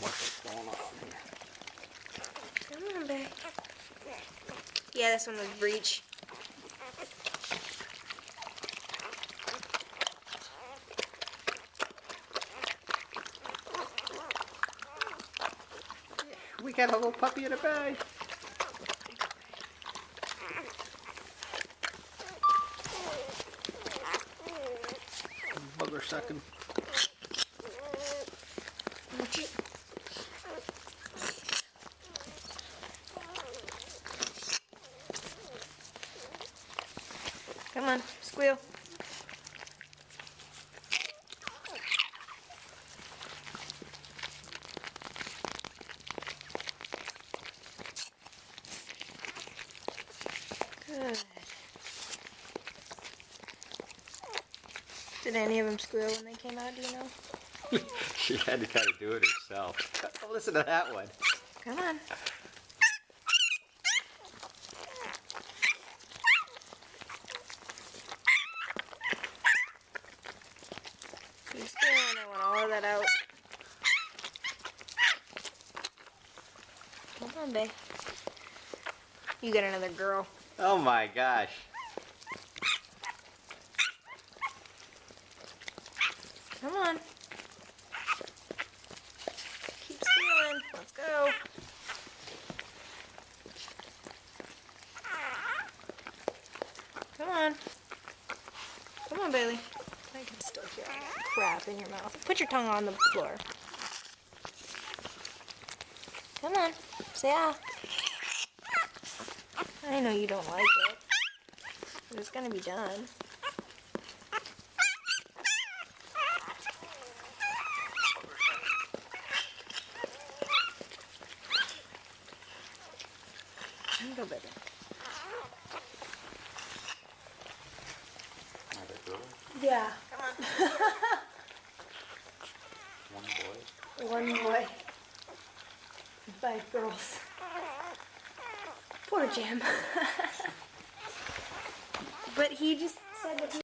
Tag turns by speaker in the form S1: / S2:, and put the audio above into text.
S1: What's going on here?
S2: Come on, babe. Yeah, this one was breech.
S1: We got a little puppy in a bag. Bugger sucking.
S2: Come on, squeal. Good. Did any of them squeal when they came out, do you know?
S1: She had to kind of do it herself. Oh, listen to that one.
S2: Come on. Keep squealing, I want all of that out. Come on, babe. You got another girl.
S1: Oh my gosh.
S2: Come on. Keep squealing. Let's go. Come on. Come on, Bailey. I can still hear all that crap in your mouth. Put your tongue on the floor. Come on. Say ah. I know you don't like it, but it's gonna be done. Go, baby. Yeah. Come on.
S1: One boy.
S2: One boy. 5 girls. Poor Jim. But he just said that he